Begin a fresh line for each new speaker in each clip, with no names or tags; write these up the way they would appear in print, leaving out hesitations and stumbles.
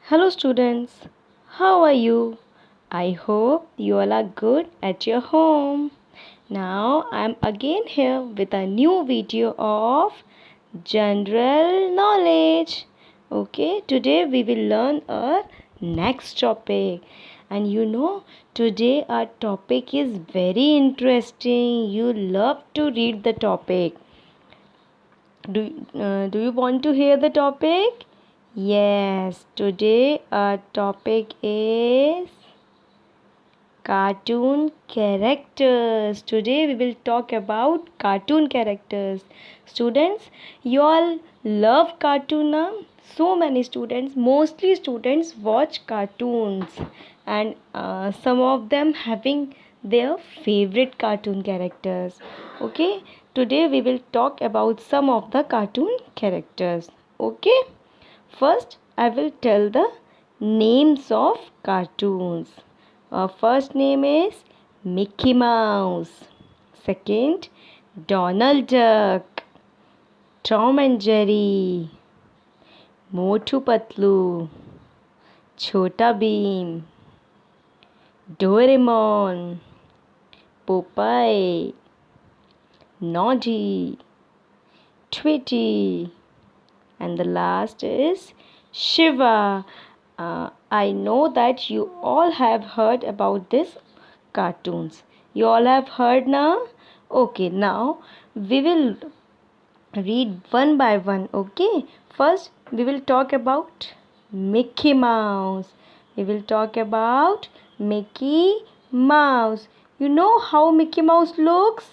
Hello, students. How are you? I hope you all are good at your home. Now, I'm again here with a new video of general knowledge. Okay, today we will learn our next topic. And today our topic is very interesting. You love to read the topic. Do you want to hear the topic? Yes, today our topic is cartoon characters. Today we will talk about cartoon characters. Students, you all love cartoon now? So many students, mostly students watch cartoons and some of them having their favorite cartoon characters. Okay, today we will talk about some of the cartoon characters. Okay. First, I will tell the names of cartoons. First name is Mickey Mouse. Second, Donald Duck, Tom and Jerry, Motu Patlu, Chota Beam, Doraemon, Popeye, Noddy, Tweety, and the last is Shiva. I know that you all have heard about this cartoons. You all have heard now? Okay, now we will read one by one. Okay, first we will talk about Mickey Mouse. We will talk about Mickey Mouse. You know how Mickey Mouse looks?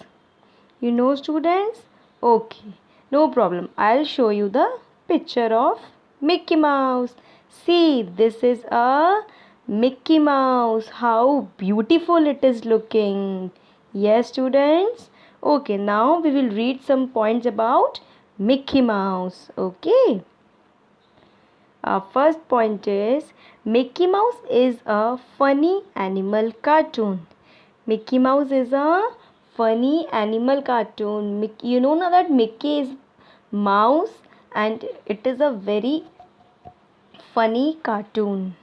You know, students? Okay, no problem. I'll show you the picture of Mickey Mouse. See, this is a Mickey Mouse. How beautiful it is looking. Yes, students? Okay, now we will read some points about Mickey Mouse. Okay. Our first point is Mickey Mouse is a funny animal cartoon. Mickey Mouse is a funny animal cartoon. You know now that Mickey is mouse and it is a very funny cartoon.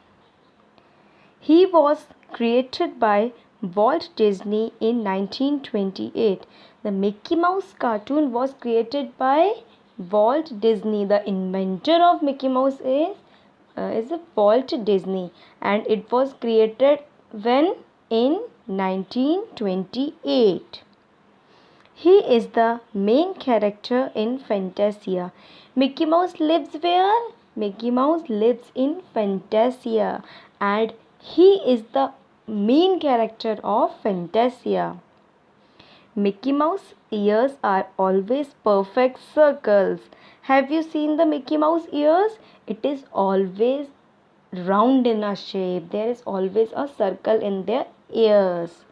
He was created by Walt Disney in 1928. The Mickey Mouse cartoon was created by Walt Disney. The inventor of Mickey Mouse is Walt Disney, and it was created when in 1928. He is the main character in Fantasia. Mickey Mouse lives where? Mickey Mouse lives in Fantasia, and he is the main character of Fantasia. Mickey Mouse ears are always perfect circles. Have you seen the Mickey Mouse ears? It is always round in a shape. There is always a circle in their ears.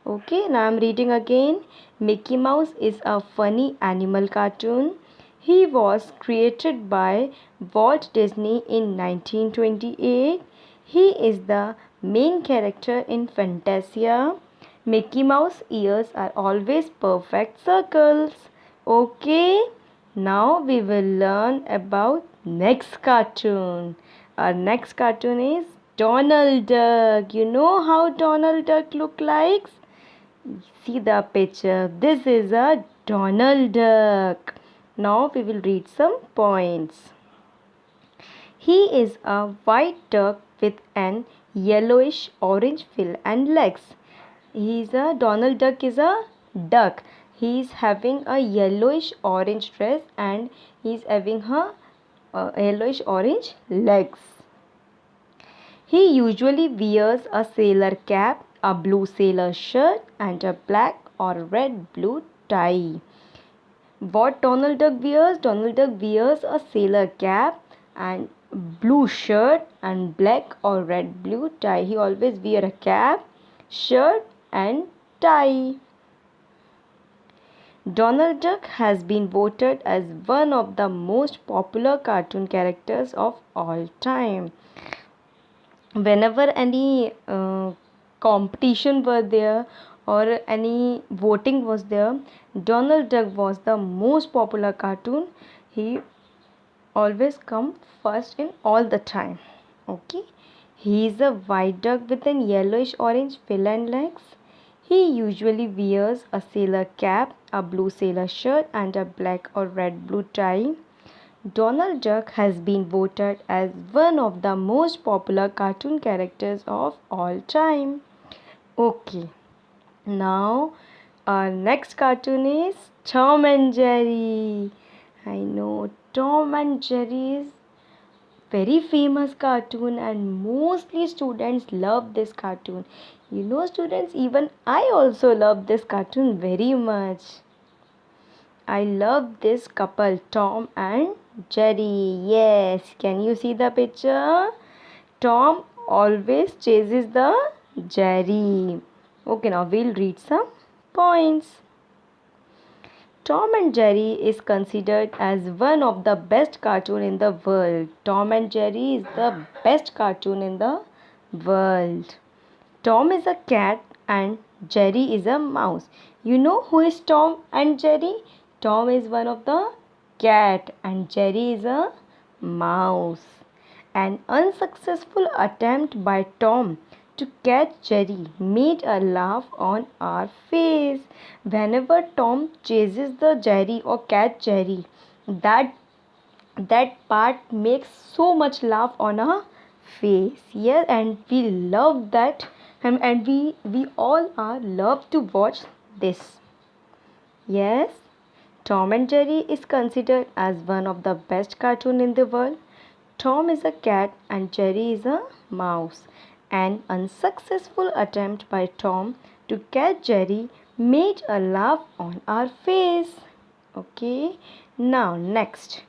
Okay, now I'm reading again. Mickey Mouse is a funny animal cartoon. He was created by Walt Disney in 1928. He is the main character in Fantasia. Mickey Mouse ears are always perfect circles. Okay, now we will learn about next cartoon. Our next cartoon is Donald Duck. You know how Donald Duck look like? See the picture. This is a Donald Duck. Now we will read some points. He is a white duck with an yellowish orange bill and legs. Donald Duck is a duck. He is having a yellowish orange dress and he is having a yellowish orange legs. He usually wears a sailor cap, a blue sailor shirt, and a black or red blue tie. What Donald Duck wears? Donald Duck wears a sailor cap and blue shirt and black or red blue tie. He always wear a cap, shirt, and tie. Donald Duck has been voted as one of the most popular cartoon characters of all time. Whenever any competition were there or any voting was there, Donald Duck was the most popular cartoon. He always come first in all the time. Okay. He is a white duck with an yellowish orange bill and legs. He usually wears a sailor cap, a blue sailor shirt, and a black or red blue tie. Donald Duck has been voted as one of the most popular cartoon characters of all time. Okay, now our next cartoon is Tom and Jerry. I know Tom and Jerry is very famous cartoon and mostly students love this cartoon. You know students, even I also love this cartoon very much. I love this couple, Tom and Jerry. Yes, can you see the picture? Tom always chases the Jerry. Okay, now we'll read some points. Tom and Jerry is considered as one of the best cartoon in the world. Tom and Jerry is the best cartoon in the world. Tom is a cat and Jerry is a mouse. You know who is Tom and Jerry? Tom is one of the cat and Jerry is a mouse. An unsuccessful attempt by Tom to catch Jerry made a laugh on our face. Whenever Tom chases the Jerry or catch Jerry, that part makes so much laugh on our face. Yes, and we love that, and we all are love to watch this. Yes, Tom and Jerry is considered as one of the best cartoon in the world. Tom is a cat and Jerry is a mouse. An unsuccessful attempt by Tom to catch Jerry made a laugh on our face. Okay, now next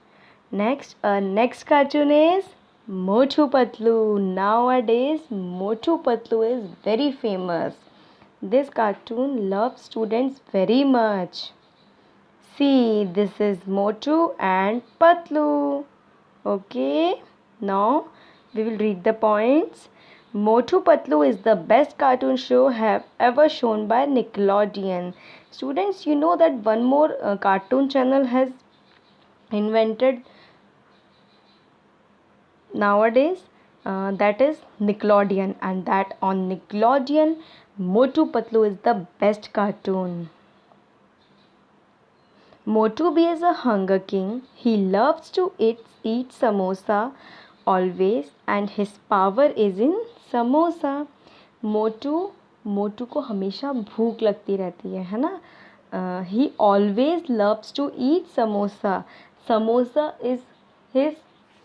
cartoon is Motu Patlu. Nowadays, Motu Patlu is very famous. This cartoon loves students very much. See, this is Motu and Patlu. Okay, now we will read the points. Motu Patlu is the best cartoon show have ever shown by Nickelodeon. Students, you know that one more cartoon channel has invented nowadays, that is Nickelodeon, and that on Nickelodeon Motu Patlu is the best cartoon. Motu B is a hunger king. He loves to eat samosa always and his power is in samosa. मोटू को हमेशा भूख लगती रहती है ना. He always loves to eat samosa. Samosa is his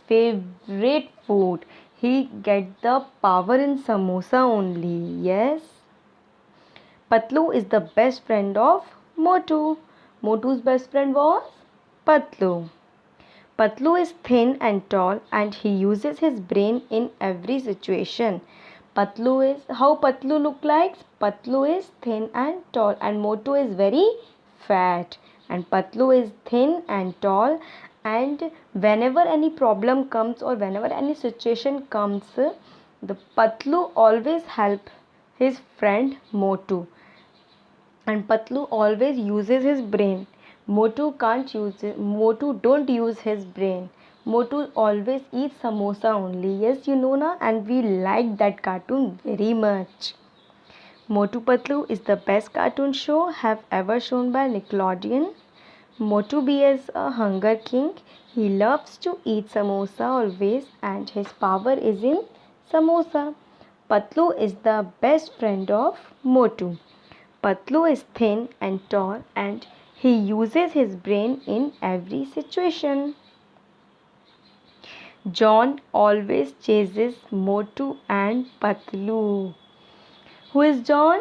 favorite food. He get the power in samosa only. Yes. Patlu is the best friend of Motu. Motu's best friend was Patlu. Patlu is thin and tall and he uses his brain in every situation. How Patlu look like? Patlu is thin and tall and Motu is very fat. And Patlu is thin and tall, and whenever any problem comes or whenever any situation comes, the Patlu always help his friend Motu. And Patlu always uses his brain. Motu can't use it. Motu don't use his brain. Motu always eats samosa only. Yes, you know na, and we like that cartoon very much. Motu Patlu is the best cartoon show have ever shown by Nickelodeon. Motu B is a hunger king. He loves to eat samosa always and his power is in samosa. Patlu is the best friend of Motu. Patlu is thin and tall and he uses his brain in every situation. John always chases Motu and Patlu. Who is John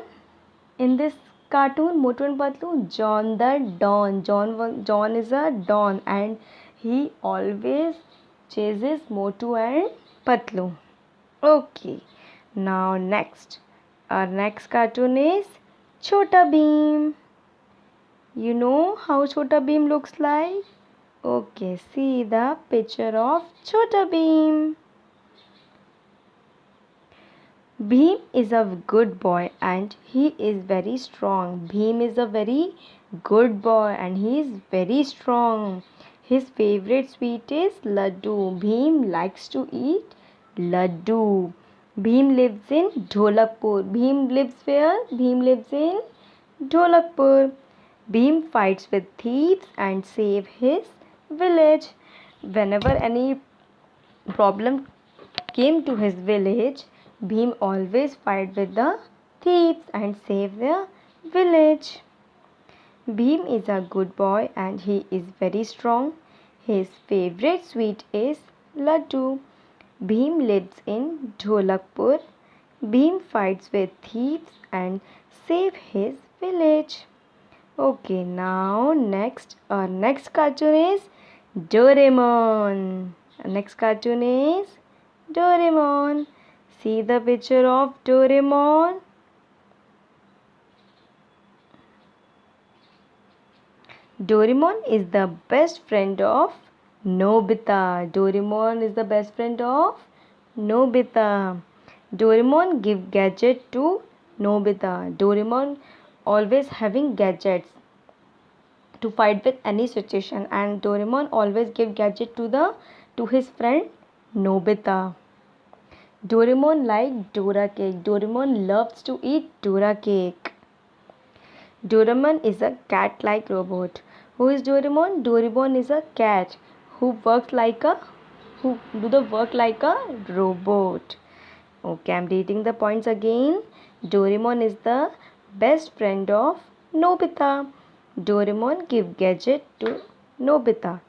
in this cartoon, Motu and Patlu? John the Don. John is a Don and he always chases Motu and Patlu. Okay, now our next cartoon is Chota Bheem. You know how Chota Bheem looks like? Okay, see the picture of Chota Bheem. Bheem is a good boy and he is very strong. Bheem is a very good boy and he is very strong. His favorite sweet is laddu. Bheem likes to eat Laddu. Bhim lives in Dholakpur. Bhim lives where? Bhim lives in Dholakpur. Bhim fights with thieves and save his village. Whenever any problem came to his village, Bhim always fight with the thieves and save the village. Bhim is a good boy and he is very strong. His favorite sweet is Laddu. Bhim lives in Dholakpur. Bhim fights with thieves and save his village. Okay, now our next cartoon is Doraemon. Next cartoon is Doraemon. See the picture of Doraemon. Doraemon is the best friend of Nobita. Doraemon is the best friend of Nobita. Doraemon give gadget to Nobita. Doraemon always having gadgets to fight with any situation, and Doraemon always give gadget to his friend Nobita. Doraemon like Dora cake. Doraemon loves to eat Dora cake. Doraemon is a cat-like robot. Who is Doraemon? Doraemon is a cat who do the work like a robot. Okay, I'm reading the points again. Doraemon is the best friend of Nobita. Doraemon give gadget to Nobita.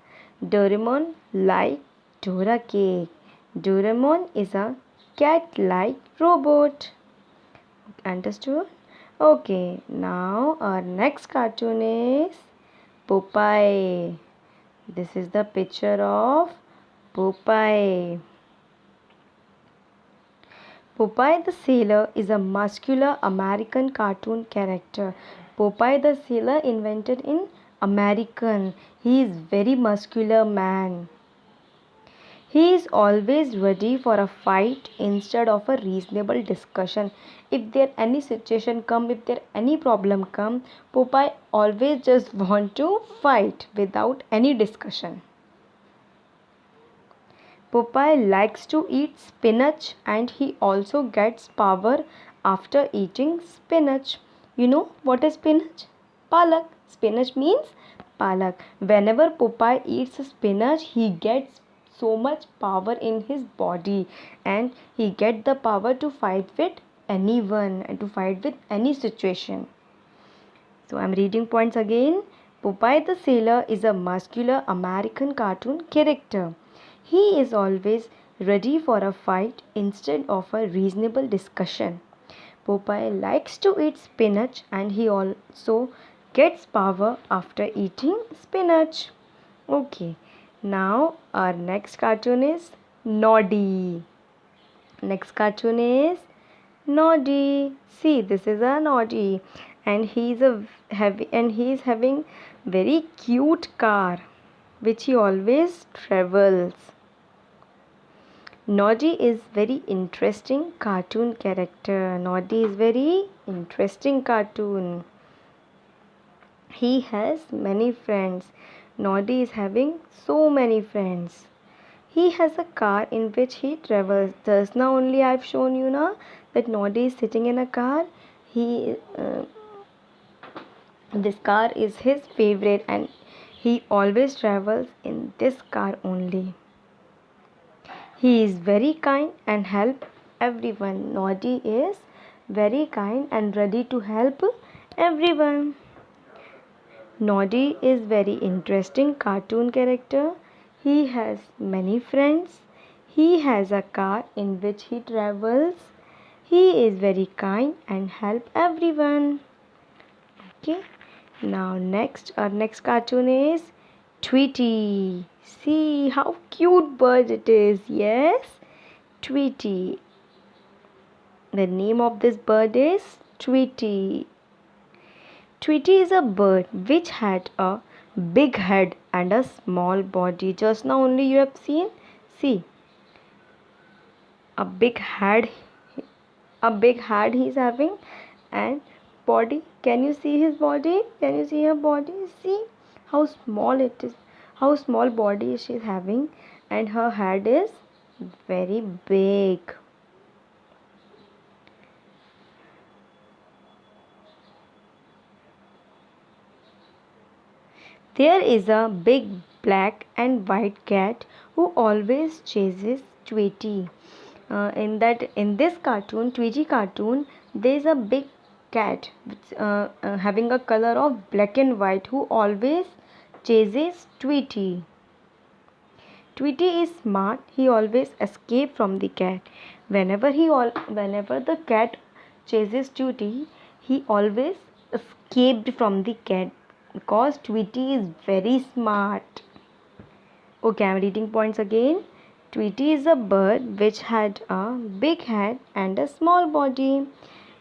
Doraemon like Dora cake. Doraemon is a cat-like robot. Understood? Okay, now our next cartoon is Popeye. This is the picture of Popeye. Popeye the Sailor is a muscular American cartoon character. Popeye the Sailor invented in American. He is very muscular man. He is always ready for a fight instead of a reasonable discussion. If there any situation come, if there any problem come, Popeye always just want to fight without any discussion. Popeye likes to eat spinach and he also gets power after eating spinach. You know what is spinach? Palak. Spinach means palak. Whenever Popeye eats spinach, he gets so much power in his body and he get the power to fight with anyone and to fight with any situation. So I'm reading points again. Popeye the Sailor is a muscular American cartoon character. He is always ready for a fight instead of a reasonable discussion. Popeye likes to eat spinach and he also gets power after eating spinach. Okay, now our next cartoon is Noddy. Next cartoon is Noddy. See, this is a Noddy, and he is having very cute car, which he always travels. Noddy is very interesting cartoon character. Noddy is very interesting cartoon. He has many friends. Noddy is having so many friends. He has a car in which he travels. Just now only I've shown you now that Noddy is sitting in a car. This car is his favorite and he always travels in this car only. He is very kind and help everyone. Noddy is very kind and ready to help everyone. Noddy is very interesting cartoon character. He has many friends. He has a car in which he travels. He is very kind and help everyone. Okay. Now our next cartoon is Tweety. See how cute bird it is. Yes, Tweety. The name of this bird is Tweety. Tweety is a bird which had a big head and a small body. Just now only you have seen. See, a big head he is having and body. Can you see his body? Can you see her body? See how small it is. How small body she is having and her head is Very big. There is a big black and white cat who always chases Tweety. In this cartoon, Tweety cartoon, there is a big cat having a color of black and white who always chases Tweety. Tweety is smart. He always escapes from the cat. Whenever the cat chases Tweety, he always escaped from the cat because Tweety is very smart. Okay, I'm reading points again. Tweety is a bird which had a big head and a small body.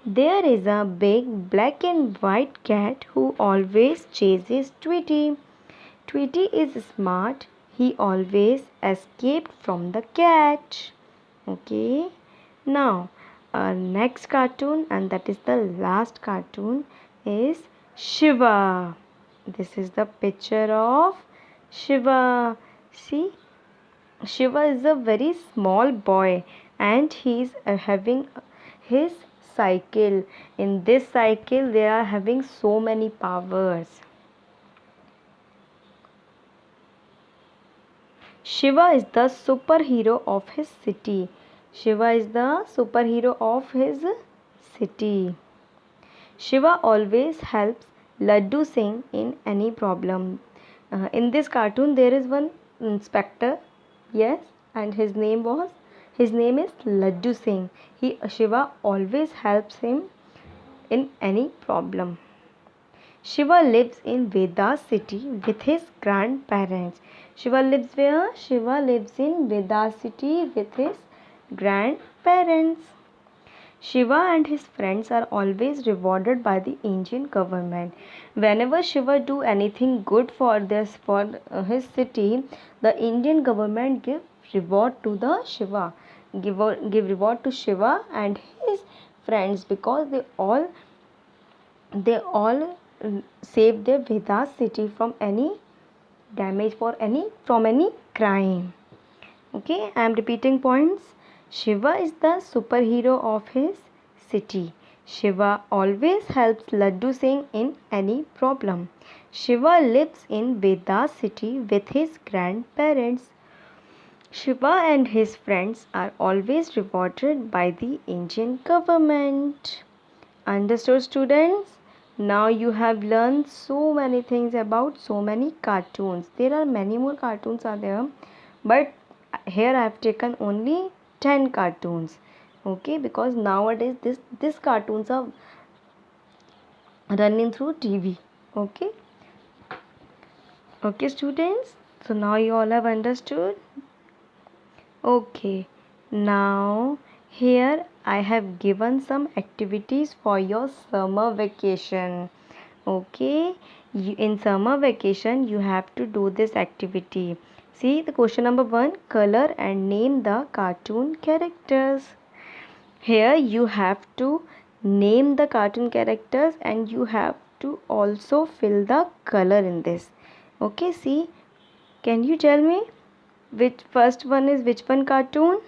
There is a big black and white cat who always chases Tweety. Tweety is smart. He always escaped from the cat. Okay. Now, our next cartoon, and that is the last cartoon, is Shiva. This is the picture of Shiva. See, Shiva is a very small boy and he is having his cycle. In this cycle, they are having so many powers. Shiva is the superhero of his city. Shiva is the superhero of his city. Shiva always helps Laddu Singh in any problem. In this cartoon, there is one inspector, yes, and his name is Laddu Singh. Shiva always helps him in any problem. Shiva lives in Vedas city with his grandparents. Shiva lives where? Shiva lives in Vedas city with his grandparents. Shiva and his friends are always rewarded by the Indian government. Whenever Shiva do anything good for his city, the Indian government give reward to the Shiva. Give reward to Shiva and his friends because they all save their Vedas city from any damage from any crime. Okay, I am repeating points. Shiva is the superhero of his city. Shiva always helps Laddu Singh in any problem. Shiva lives in Vedas city with his grandparents. Shiva and his friends are always rewarded by the Indian government. Understood, students? Now you have learned so many things about so many cartoons. There are many more cartoons are there, but here I have taken only 10 cartoons. Okay, because nowadays this cartoons are running through TV. Okay. Okay, students. So now you all have understood. Okay. Now here I have given some activities for your summer vacation. Okay, in summer vacation you have to do this activity. See the question number 1, color and name the cartoon characters. Here you have to name the cartoon characters and you have to also fill the color in this. Okay, see, can you tell me which first one is which one cartoon?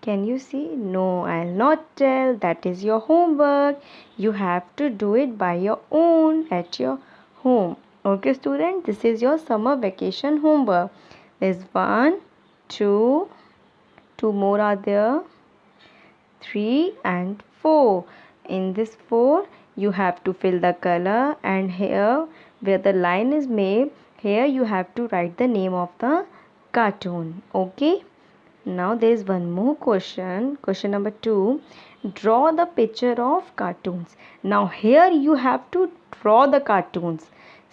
Can you see? No, I'll not tell. That is your homework. You have to do it by your own at your home. Okay, student, this is your summer vacation homework. There's 1, 2, 2 more are there, 3 and 4. In this 4, you have to fill the color, and here where the line is made, here you have to write the name of the cartoon. Okay. Now there is one more question. Question number 2. Draw the picture of cartoons. Now here you have to draw the cartoons.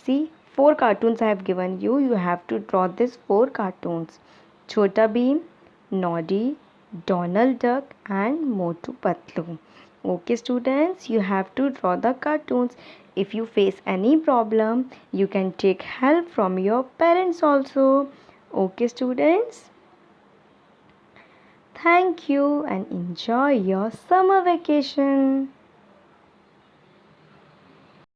See, 4 cartoons I have given you. You have to draw these 4 cartoons. Chota Bheem, Noddy, Donald Duck and Motu Patlu. Okay, students, you have to draw the cartoons. If you face any problem, you can take help from your parents also. Okay, students. Thank you and enjoy your summer vacation.